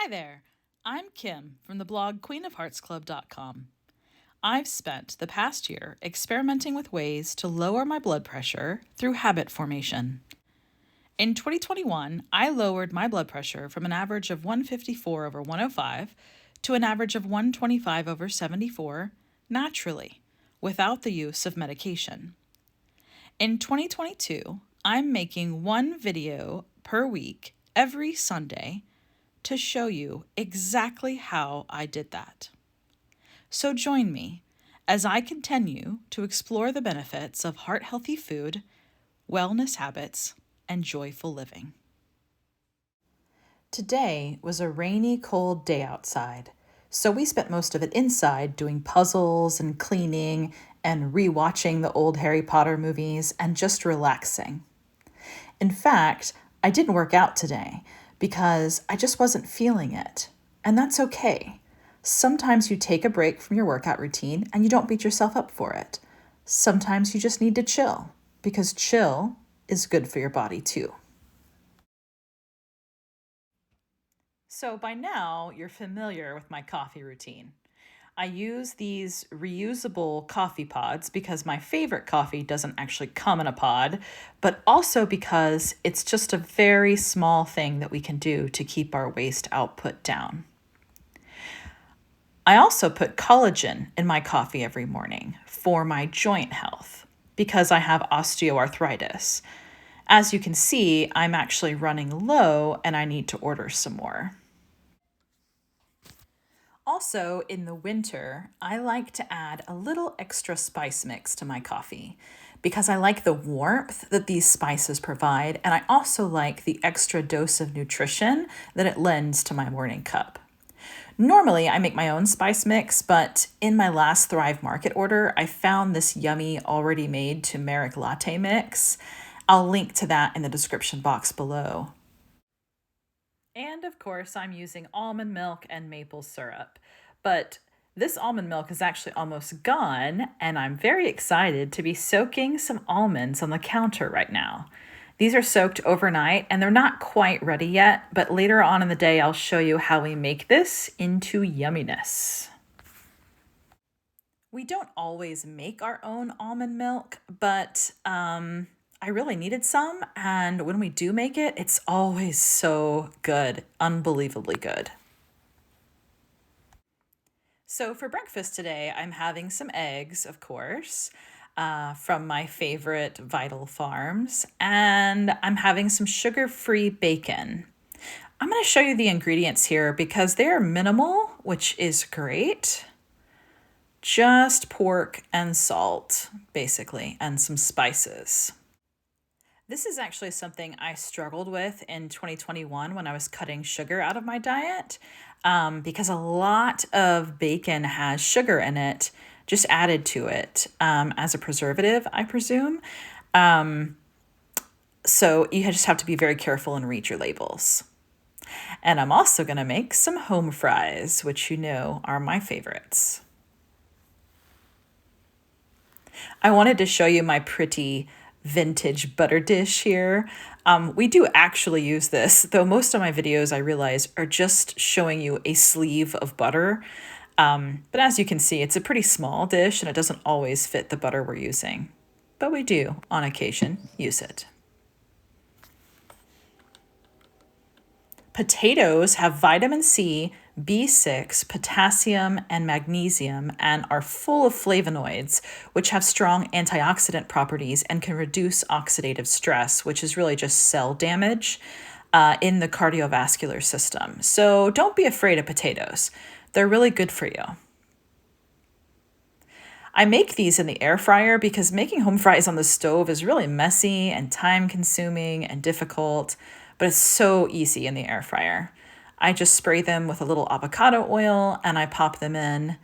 Hi there, I'm Kim from the blog queenofheartsclub.com. I've spent the past year experimenting with ways to lower my blood pressure through habit formation. In 2021, I lowered my blood pressure from an average of 154 over 105 to an average of 125 over 74 naturally, without the use of medication. In 2022, I'm making one video per week every Sunday to show you exactly how I did that. So join me as I continue to explore the benefits of heart-healthy food, wellness habits, and joyful living. Today was a rainy, cold day outside, so we spent most of it inside doing puzzles and cleaning and rewatching the old Harry Potter movies and just relaxing. In fact, I didn't work out today because I just wasn't feeling it. And that's okay. Sometimes you take a break from your workout routine and you don't beat yourself up for it. Sometimes you just need to chill because chill is good for your body too. So by now, you're familiar with my coffee routine. I use these reusable coffee pods because my favorite coffee doesn't actually come in a pod, but also because it's just a very small thing that we can do to keep our waste output down. I also put collagen in my coffee every morning for my joint health because I have osteoarthritis. As you can see, I'm actually running low and I need to order some more. Also, in the winter, I like to add a little extra spice mix to my coffee because I like the warmth that these spices provide, and I also like the extra dose of nutrition that it lends to my morning cup. Normally, I make my own spice mix, but in my last Thrive Market order, I found this yummy already made turmeric latte mix. I'll link to that in the description box below. And of course, I'm using almond milk and maple syrup. But this almond milk is actually almost gone, and I'm very excited to be soaking some almonds on the counter right now. These are soaked overnight and they're not quite ready yet, but later on in the day, I'll show you how we make this into yumminess. We don't always make our own almond milk, but I really needed some. And when we do make it, it's always so good, unbelievably good. So for breakfast today, I'm having some eggs, of course, from my favorite Vital Farms, and I'm having some sugar-free bacon. I'm going to show you the ingredients here because they're minimal, which is great. Just pork and salt, basically, and some spices. This is actually something I struggled with in 2021 when I was cutting sugar out of my diet because a lot of bacon has sugar in it, just added to it as a preservative, I presume. So you just have to be very careful and read your labels. And I'm also going to make some home fries, which you know are my favorites. I wanted to show you my pretty vintage butter dish here. We do actually use this, though most of my videos I realize are just showing you a sleeve of butter. But as you can see, it's a pretty small dish and it doesn't always fit the butter we're using. But we do, on occasion, use it. Potatoes have vitamin C, B6, potassium, and magnesium, and are full of flavonoids, which have strong antioxidant properties and can reduce oxidative stress, which is really just cell damage in the cardiovascular system. So don't be afraid of potatoes. They're really good for you. I make these in the air fryer because making home fries on the stove is really messy and time-consuming and difficult, but it's so easy in the air fryer. I just spray them with a little avocado oil and I pop them in.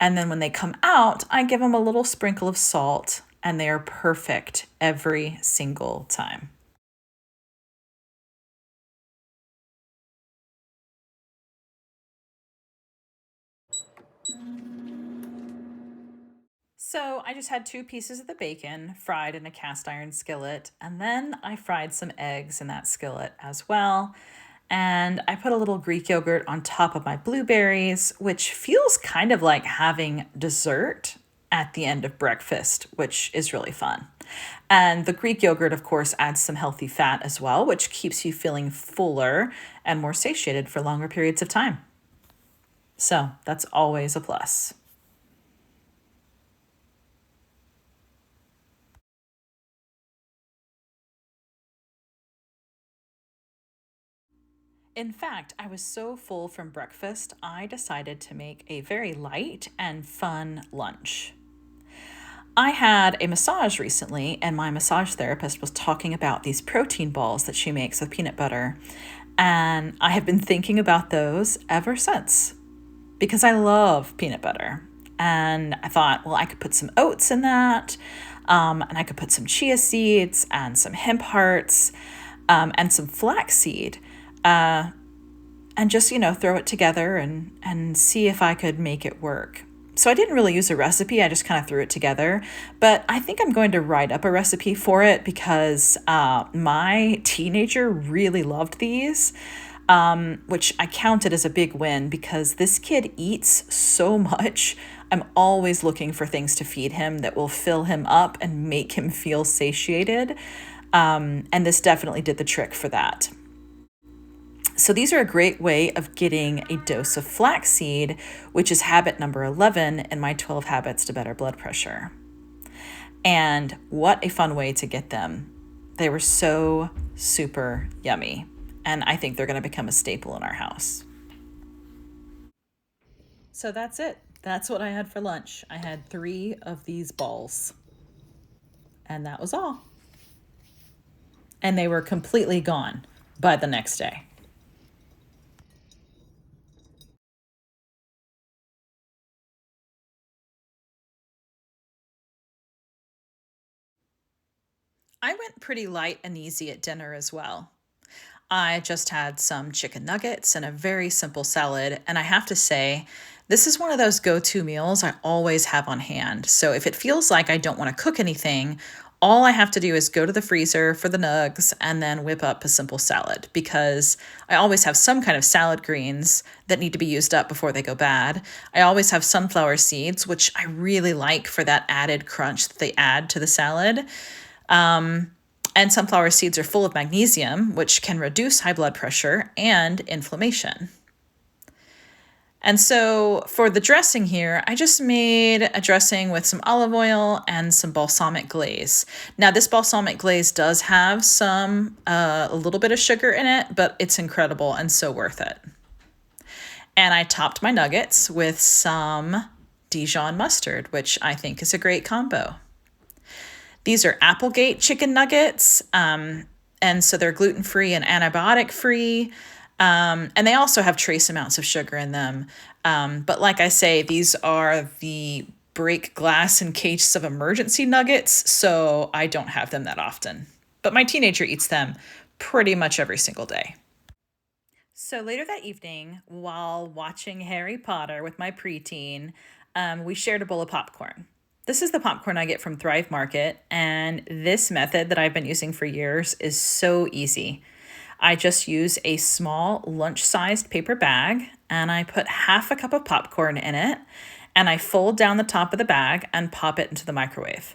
And then when they come out, I give them a little sprinkle of salt and they are perfect every single time. So I just had 2 pieces of the bacon fried in a cast iron skillet, and then I fried some eggs in that skillet as well. And I put a little Greek yogurt on top of my blueberries, which feels kind of like having dessert at the end of breakfast, which is really fun. And the Greek yogurt, of course, adds some healthy fat as well, which keeps you feeling fuller and more satiated for longer periods of time. So that's always a plus. In fact, I was so full from breakfast, I decided to make a very light and fun lunch. I had a massage recently, and my massage therapist was talking about these protein balls that she makes with peanut butter. And I have been thinking about those ever since because I love peanut butter. And I thought, well, I could put some oats in that, and I could put some chia seeds and some hemp hearts, and some flaxseed, and just, throw it together and see if I could make it work. So I didn't really use a recipe, I just kind of threw it together. But I think I'm going to write up a recipe for it because my teenager really loved these, which I counted as a big win because this kid eats so much. I'm always looking for things to feed him that will fill him up and make him feel satiated. And this definitely did the trick for that. So these are a great way of getting a dose of flaxseed, which is habit number 11 in my 12 habits to better blood pressure. And what a fun way to get them. They were so super yummy. And I think they're going to become a staple in our house. So that's it. That's what I had for lunch. I had 3 of these balls. And that was all. And they were completely gone by the next day. I went pretty light and easy at dinner as well. I just had some chicken nuggets and a very simple salad. And I have to say, this is one of those go to meals I always have on hand. So if it feels like I don't want to cook anything, all I have to do is go to the freezer for the nugs and then whip up a simple salad because I always have some kind of salad greens that need to be used up before they go bad. I always have sunflower seeds, which I really like for that added crunch that they add to the salad. And sunflower seeds are full of magnesium, which can reduce high blood pressure and inflammation. And so for the dressing here, I just made a dressing with some olive oil and some balsamic glaze. Now, this balsamic glaze does have a little bit of sugar in it, but it's incredible and so worth it. And I topped my nuggets with some Dijon mustard, which I think is a great combo. These are Applegate chicken nuggets, and so they're gluten-free and antibiotic-free, and they also have trace amounts of sugar in them. But like I say, these are the break glass in case of emergency nuggets, so I don't have them that often. But my teenager eats them pretty much every single day. So later that evening, while watching Harry Potter with my preteen, we shared a bowl of popcorn. This is the popcorn I get from Thrive Market, and this method that I've been using for years is so easy. I just use a small lunch-sized paper bag, and I put half a cup of popcorn in it, and I fold down the top of the bag and pop it into the microwave.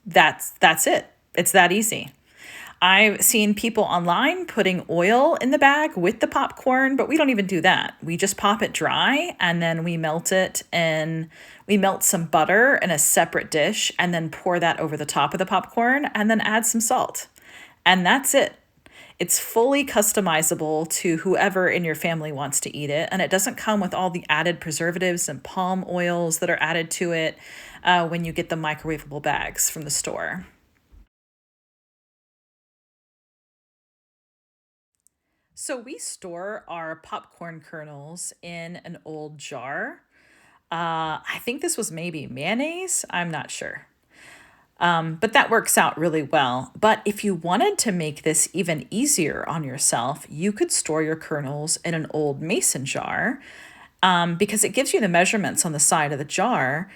That's it. It's that easy. I've seen people online putting oil in the bag with the popcorn, but we don't even do that. We just pop it dry and then we melt it and we melt some butter in a separate dish and then pour that over the top of the popcorn and then add some salt. And that's it. It's fully customizable to whoever in your family wants to eat it. And it doesn't come with all the added preservatives and palm oils that are added to it when you get the microwavable bags from the store. So we store our popcorn kernels in an old jar. I think this was maybe mayonnaise. I'm not sure. But that works out really well. But if you wanted to make this even easier on yourself, you could store your kernels in an old mason jar because it gives you the measurements on the side of the jar.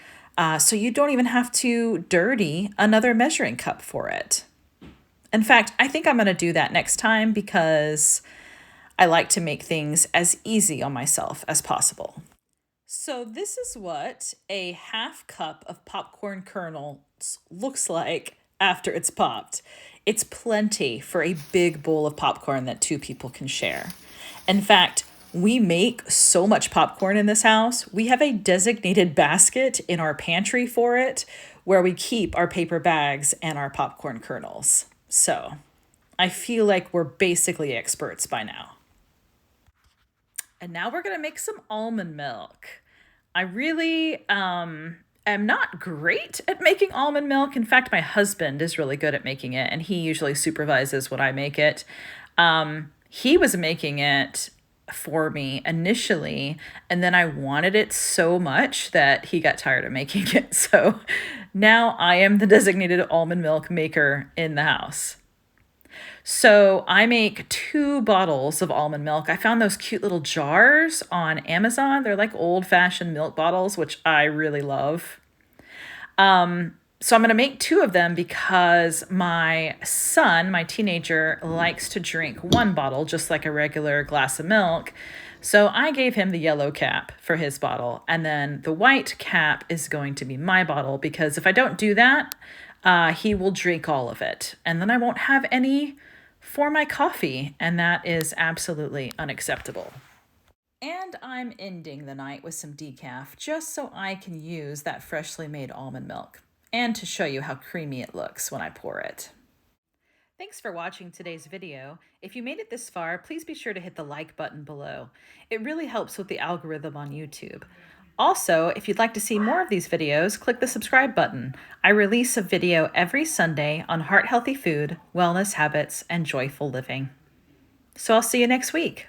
So you don't even have to dirty another measuring cup for it. In fact, I think I'm going to do that next time because I like to make things as easy on myself as possible. So this is what a half cup of popcorn kernels looks like after it's popped. It's plenty for a big bowl of popcorn that two people can share. In fact, we make so much popcorn in this house. We have a designated basket in our pantry for it where we keep our paper bags and our popcorn kernels. So I feel like we're basically experts by now. And now we're going to make some almond milk. I really am not great at making almond milk. In fact, my husband is really good at making it, and he usually supervises when I make it. He was making it for me initially, and then I wanted it so much that he got tired of making it. So now I am the designated almond milk maker in the house. So I make 2 bottles of almond milk. I found those cute little jars on Amazon. They're like old-fashioned milk bottles, which I really love. So I'm going to make 2 of them because my son, my teenager, likes to drink 1 bottle, just like a regular glass of milk. So I gave him the yellow cap for his bottle, and then the white cap is going to be my bottle because if I don't do that, he will drink all of it, and then I won't have any for my coffee, and that is absolutely unacceptable. And I'm ending the night with some decaf just so I can use that freshly made almond milk and to show you how creamy it looks when I pour it. Thanks for watching today's video. If you made it this far, please be sure to hit the like button below. It really helps with the algorithm on YouTube. Also, if you'd like to see more of these videos, click the subscribe button. I release a video every Sunday on heart-healthy food, wellness habits, and joyful living. So I'll see you next week.